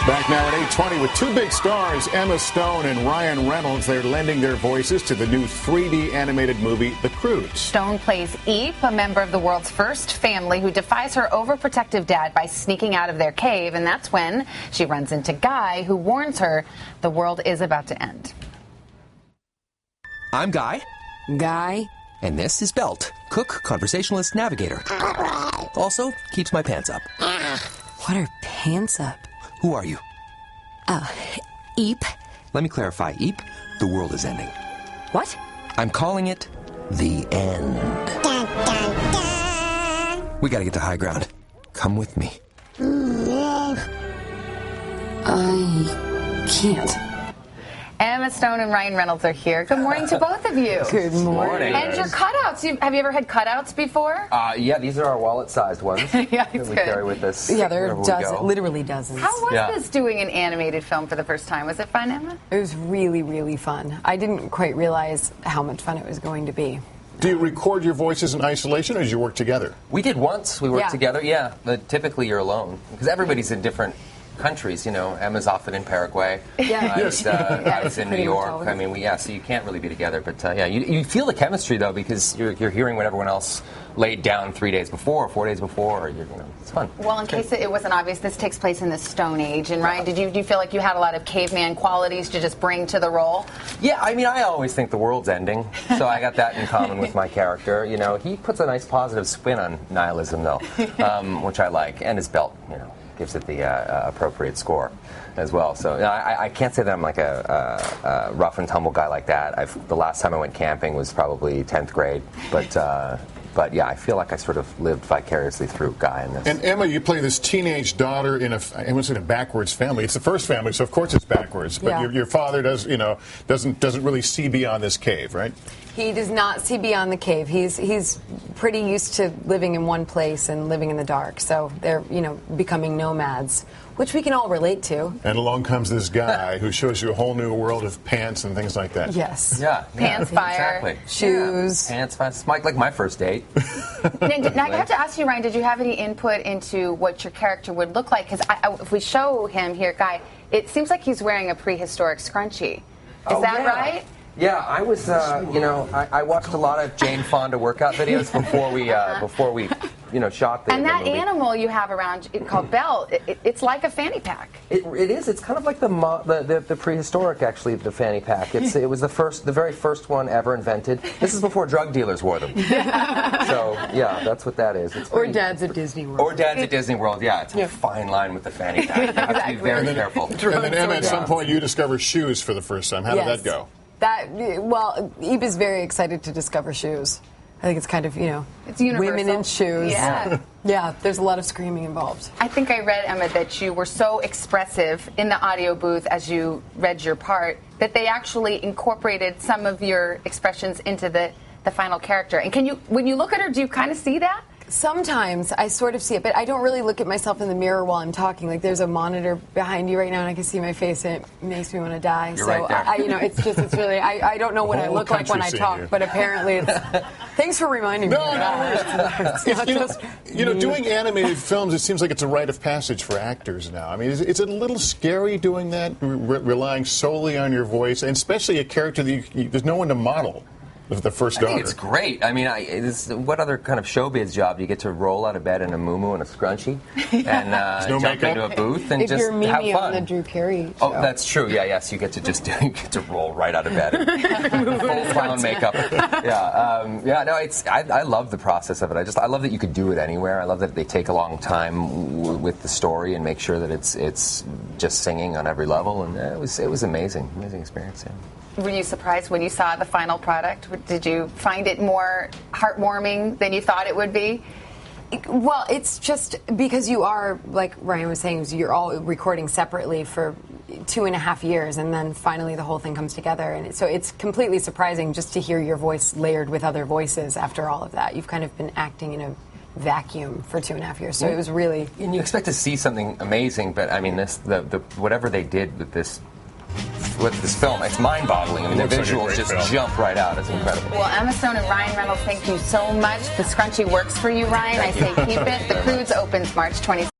Back now at 8:20 with two big stars, Emma Stone and Ryan Reynolds. They're lending their voices to the new 3D animated movie, The Croods. Stone plays Eep, a member of the world's first family who defies her overprotective dad by sneaking out of their cave. And that's when she runs into Guy, who warns her the world is about to end. I'm Guy. Guy. And this is Belt, cook, conversationalist, navigator. Also, keeps my pants up. What are pants up? Who are you? Eep. Let me clarify. Eep, the world is ending. What? I'm calling it the end. Dun, dun, dun. We gotta get to high ground. Come with me. I can't. Emma Stone and Ryan Reynolds are here. Good morning to both of you. Good morning. And your cutouts. Have you ever had cutouts before? Yeah, these are our wallet-sized ones. Yeah, it's we good. carry with us. Yeah, there are wherever we go. literally dozens. How was this doing an animated film for the first time? Was it fun, Emma? It was really, really fun. I didn't quite realize how much fun it was going to be. Do you record your voices in isolation, or do you work together? We did once. We worked Yeah. together. Yeah, but typically you're alone because everybody's in different countries. You know, Emma's often in Paraguay. Yeah. I was in New pretty much York. always. I mean, so you can't really be together. But yeah, you feel the chemistry though because you're hearing what everyone else laid down 3 days before, 4 days before. It's fun. Well, in case it wasn't obvious, this takes place in the Stone Age. And Ryan, do you feel like you had a lot of caveman qualities to just bring to the role? Yeah, I mean, I always think the world's ending, so I got that in common with my character. You know, he puts a nice positive spin on nihilism, though, which I like, and his belt, gives it the appropriate score as well. So I can't say that I'm like a rough and tumble guy like that. The last time I went camping was probably 10th grade, but yeah, I feel like I sort of lived vicariously through Guy in this. And Emma, you play this teenage daughter in a backwards family. It's the first family, so of course it's backwards. But Yeah. your father doesn't really see beyond this cave, right? He does not see beyond the cave. He's pretty used to living in one place and living in the dark. So they're, becoming nomads, which we can all relate to. And along comes this guy who shows you a whole new world of pants and things like that. Yes. Yeah. Pants fire. Exactly. Shoes. Pants fire. It's like my first date. Now, I have to ask you, Ryan, did you have any input into what your character would look like? Because if we show him here, Guy, it seems like he's wearing a prehistoric scrunchie. Is that yeah. right? Yeah, I was, I watched a lot of Jane Fonda workout videos before we shot the And that movie. animal you have around, called Belle, it's like a fanny pack. It is. It's kind of like the prehistoric, actually, the fanny pack. It was the very first one ever invented. This is before drug dealers wore them. So yeah, that's what that is. Or Dad's at Disney World. Or Dad's at Disney World. Yeah, it's a fine line with the fanny pack. You have to be very careful. And then Emma, at some point you discover shoes for the first time. How did that go? Eve is very excited to discover shoes. I think it's kind of, It's universal. women in shoes. Yeah. Yeah, there's a lot of screaming involved. I think I read, Emma, that you were so expressive in the audio booth as you read your part that they actually incorporated some of your expressions into the final character. And when you look at her, do you kind of see that? Sometimes I sort of see it, but I don't really look at myself in the mirror while I'm talking. Like there's a monitor behind you right now, and I can see my face, and it makes me want to die. You're so right there. it's really I don't know what I whole look like when I country talk, seeing you. but apparently it's. Thanks for reminding me. No, of that. It's not just doing animated films, it seems like it's a rite of passage for actors now. I mean, is it a little scary doing that, relying solely on your voice, and especially a character that there's no one to model? The first daughter. I think it's great. I mean, what other kind of showbiz job do you get to roll out of bed in a muumuu and a scrunchie and no jump makeup? into a booth and if just you're have Mimi fun? on the Drew Carey show. Oh, that's true. Yeah, yes, you get to roll right out of bed, full clown makeup. Yeah. No, I love the process of it. I love that you could do it anywhere. I love that they take a long time with the story and make sure that it's just singing on every level. And it was amazing experience. Yeah. Were you surprised when you saw the final product? Did you find it more heartwarming than you thought it would be? Well, it's just because you are, like Ryan was saying, you're all recording separately for 2.5 years, and then finally the whole thing comes together. And so it's completely surprising just to hear your voice layered with other voices after all of that. You've kind of been acting in a vacuum for 2.5 years, so it was really. And you expect to see something amazing, but I mean, the whatever they did with this film, it's mind-boggling. I mean, the visuals just jump right out. It's incredible. Well, Emma Stone and Ryan Reynolds, thank you so much. The scrunchie works for you, Ryan. I say keep it. The Croods opens March 26th.